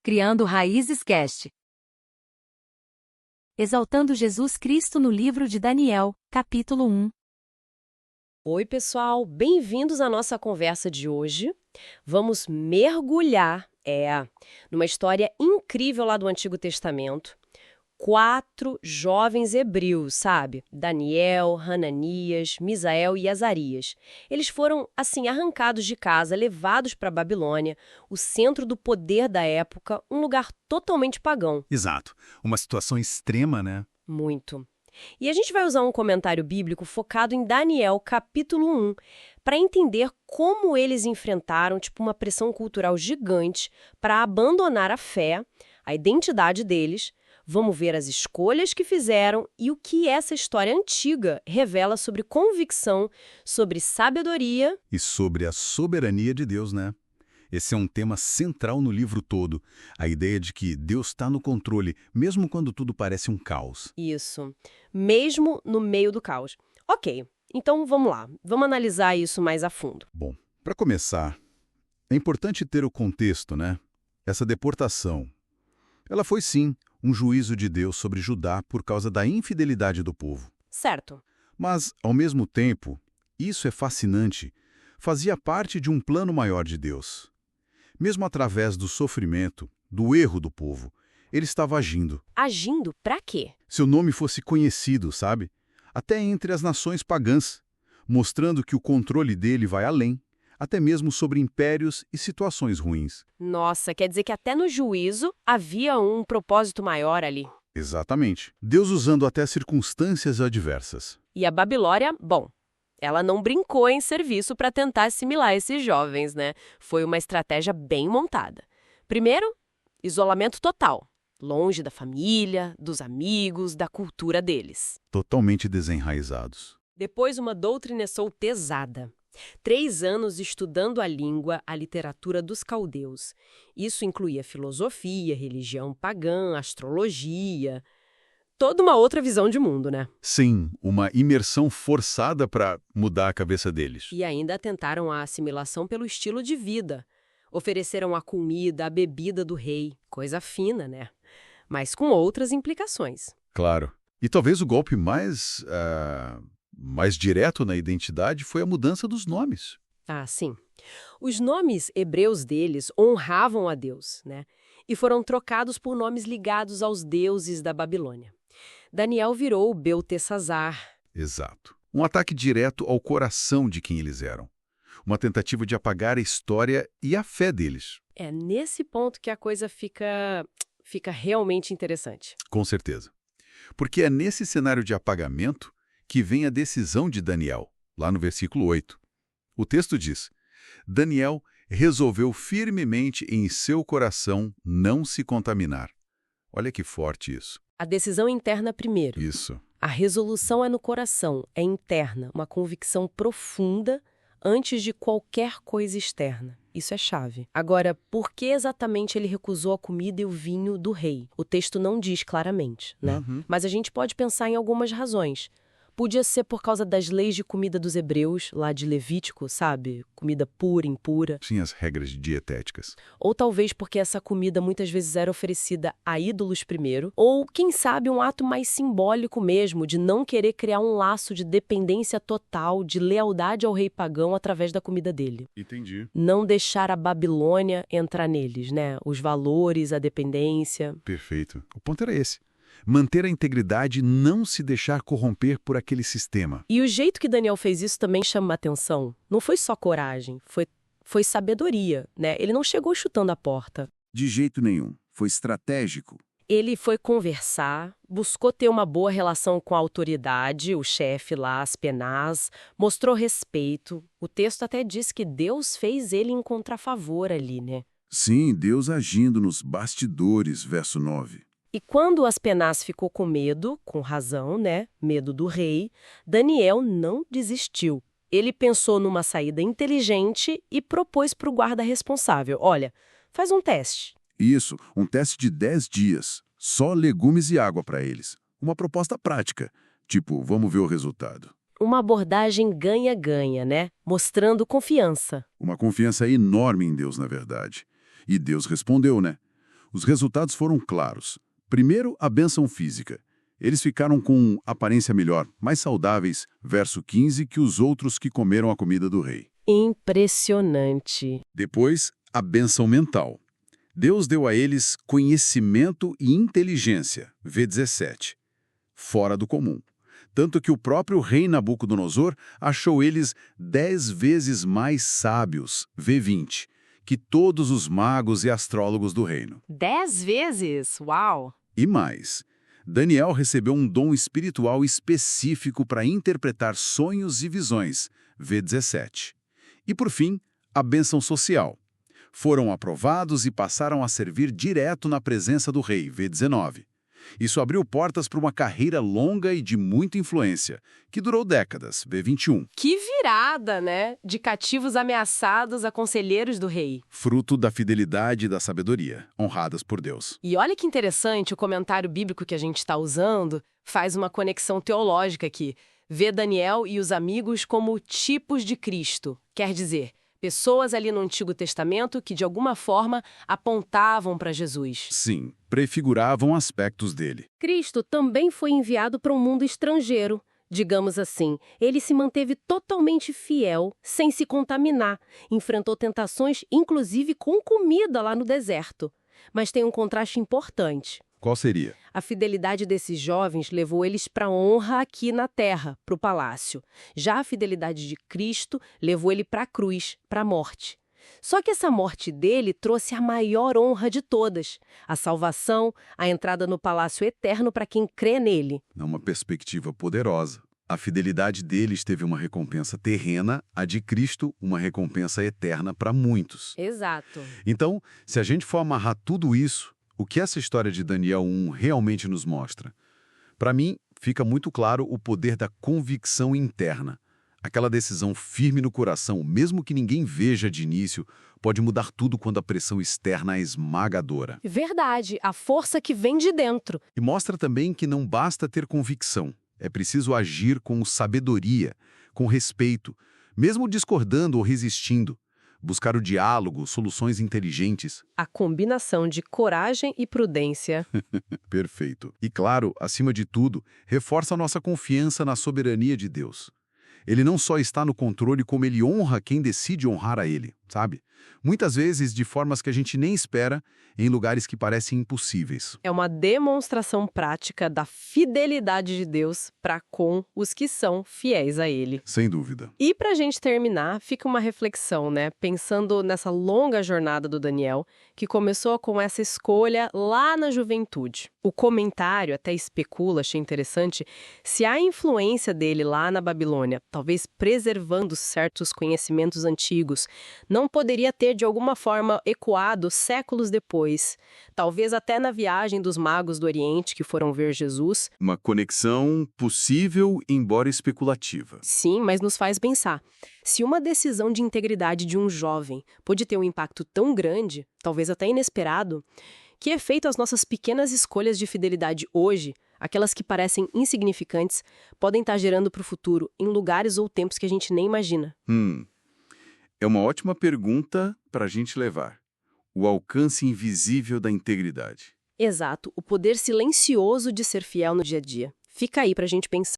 Criando Raízes Cast. Exaltando Jesus Cristo no livro de Daniel, capítulo 1. Oi, pessoal, bem-vindos à nossa conversa de hoje. Vamos mergulhar, numa história incrível lá do Antigo Testamento. 4 jovens hebreus, sabe? Daniel, Hananias, Misael e Azarias. Eles foram, arrancados de casa, levados para a Babilônia, o centro do poder da época, um lugar totalmente pagão. Exato. Uma situação extrema, né? Muito. E a gente vai usar um comentário bíblico focado em Daniel, capítulo 1, para entender como eles enfrentaram uma pressão cultural gigante para abandonar a fé, a identidade deles. Vamos ver as escolhas que fizeram e o que essa história antiga revela sobre convicção, sobre sabedoria E sobre a soberania de Deus, né? Esse é um tema central no livro todo. A ideia de que Deus está no controle, mesmo quando tudo parece um caos. Isso, mesmo no meio do caos. Ok, então vamos lá, vamos analisar isso mais a fundo. Bom, para começar, é importante ter o contexto, né? Essa deportação. Ela foi, sim, um juízo de Deus sobre Judá por causa da infidelidade do povo. Certo. Mas, ao mesmo tempo, isso é fascinante, fazia parte de um plano maior de Deus. Mesmo através do sofrimento, do erro do povo, ele estava agindo. Agindo pra quê? Seu nome fosse conhecido, sabe? Até entre as nações pagãs, mostrando que o controle dele vai além, até mesmo sobre impérios e situações ruins. Nossa, quer dizer que até no juízo havia um propósito maior ali. Exatamente. Deus usando até circunstâncias adversas. E a Babilônia, bom, ela não brincou em serviço para tentar assimilar esses jovens, né? Foi uma estratégia bem montada. Primeiro, isolamento total, longe da família, dos amigos, da cultura deles. Totalmente desenraizados. Depois, uma doutrinação pesada. 3 anos estudando a língua, a literatura dos caldeus. Isso incluía filosofia, religião pagã, astrologia, toda uma outra visão de mundo, né? Sim, uma imersão forçada para mudar a cabeça deles. E ainda tentaram a assimilação pelo estilo de vida. Ofereceram a comida, a bebida do rei, coisa fina, né? Mas com outras implicações. Claro. E talvez o golpe mais direto na identidade foi a mudança dos nomes. Ah, sim. Os nomes hebreus deles honravam a Deus, né? E foram trocados por nomes ligados aos deuses da Babilônia. Daniel virou Beltesazar. Exato. Um ataque direto ao coração de quem eles eram. Uma tentativa de apagar a história e a fé deles. É nesse ponto que a coisa fica realmente interessante. Com certeza. Porque é nesse cenário de apagamento que vem a decisão de Daniel, lá no versículo 8. O texto diz: Daniel resolveu firmemente em seu coração não se contaminar. Olha que forte isso. A decisão interna primeiro. Isso. A resolução é no coração, é interna, uma convicção profunda antes de qualquer coisa externa. Isso é chave. Agora, por que exatamente ele recusou a comida e o vinho do rei? O texto não diz claramente, né? Mas a gente pode pensar em algumas razões. Podia ser por causa das leis de comida dos hebreus, lá de Levítico, sabe? Comida pura, impura. Sim, as regras dietéticas. Ou talvez porque essa comida muitas vezes era oferecida a ídolos primeiro. Ou, quem sabe, um ato mais simbólico mesmo, de não querer criar um laço de dependência total, de lealdade ao rei pagão através da comida dele. Entendi. Não deixar a Babilônia entrar neles, né? Os valores, a dependência. Perfeito. O ponto era esse. Manter a integridade e não se deixar corromper por aquele sistema. E o jeito que Daniel fez isso também chama a atenção. Não foi só coragem, foi sabedoria, né? Ele não chegou chutando a porta. De jeito nenhum. Foi estratégico. Ele foi conversar, buscou ter uma boa relação com a autoridade, o chefe lá, Aspenaz, mostrou respeito. O texto até diz que Deus fez ele encontrar favor ali, né? Sim, Deus agindo nos bastidores, verso 9. E quando Aspenaz ficou com medo, com razão, né? Medo do rei, Daniel não desistiu. Ele pensou numa saída inteligente e propôs para o guarda responsável: olha, faz um teste. Isso, um teste de 10 dias. Só legumes e água para eles. Uma proposta prática. Tipo, vamos ver o resultado. Uma abordagem ganha-ganha, né? Mostrando confiança. Uma confiança enorme em Deus, na verdade. E Deus respondeu, né? Os resultados foram claros. Primeiro, a bênção física. Eles ficaram com aparência melhor, mais saudáveis, verso 15, que os outros que comeram a comida do rei. Impressionante. Depois, a bênção mental. Deus deu a eles conhecimento e inteligência, V17, fora do comum. Tanto que o próprio rei Nabucodonosor achou eles 10 vezes mais sábios, V20, que todos os magos e astrólogos do reino. 10 vezes? Uau! E mais, Daniel recebeu um dom espiritual específico para interpretar sonhos e visões, V17. E por fim, a bênção social. Foram aprovados e passaram a servir direto na presença do rei, V19. Isso abriu portas para uma carreira longa e de muita influência, que durou décadas, V21. Que virada, né? De cativos ameaçados a conselheiros do rei. Fruto da fidelidade e da sabedoria, honradas por Deus. E olha que interessante, o comentário bíblico que a gente está usando faz uma conexão teológica aqui. Vê Daniel e os amigos como tipos de Cristo. Quer dizer, pessoas ali no Antigo Testamento que, de alguma forma, apontavam para Jesus. Sim, prefiguravam aspectos dele. Cristo também foi enviado para um mundo estrangeiro. Digamos assim, ele se manteve totalmente fiel, sem se contaminar. Enfrentou tentações, inclusive com comida lá no deserto. Mas tem um contraste importante. Qual seria? A fidelidade desses jovens levou eles para a honra aqui na terra, para o palácio. Já a fidelidade de Cristo levou ele para a cruz, para a morte. Só que essa morte dele trouxe a maior honra de todas, a salvação, a entrada no palácio eterno para quem crê nele. É uma perspectiva poderosa. A fidelidade deles teve uma recompensa terrena, a de Cristo, uma recompensa eterna para muitos. Exato. Então, se a gente for amarrar tudo isso, o que essa história de Daniel 1 realmente nos mostra? Para mim, fica muito claro o poder da convicção interna. Aquela decisão firme no coração, mesmo que ninguém veja de início, pode mudar tudo quando a pressão externa é esmagadora. Verdade, a força que vem de dentro. E mostra também que não basta ter convicção. É preciso agir com sabedoria, com respeito, mesmo discordando ou resistindo. Buscar o diálogo, soluções inteligentes. A combinação de coragem e prudência. Perfeito. E claro, acima de tudo, reforça a nossa confiança na soberania de Deus. Ele não só está no controle, como ele honra quem decide honrar a ele, sabe? Muitas vezes de formas que a gente nem espera, em lugares que parecem impossíveis. É uma demonstração prática da fidelidade de Deus para com os que são fiéis a ele. Sem dúvida. E para a gente terminar, fica uma reflexão, né? Pensando nessa longa jornada do Daniel, que começou com essa escolha lá na juventude. O comentário até especula, achei interessante, se a influência dele lá na Babilônia, talvez preservando certos conhecimentos antigos, não poderia ter de alguma forma ecoado séculos depois, talvez até na viagem dos magos do Oriente que foram ver Jesus. Uma conexão possível, embora especulativa. Sim, mas nos faz pensar. Se uma decisão de integridade de um jovem pode ter um impacto tão grande, talvez até inesperado, que efeito as nossas pequenas escolhas de fidelidade hoje, aquelas que parecem insignificantes, podem estar gerando para o futuro em lugares ou tempos que a gente nem imagina? É uma ótima pergunta para a gente levar. O alcance invisível da integridade. Exato, o poder silencioso de ser fiel no dia a dia. Fica aí para a gente pensar.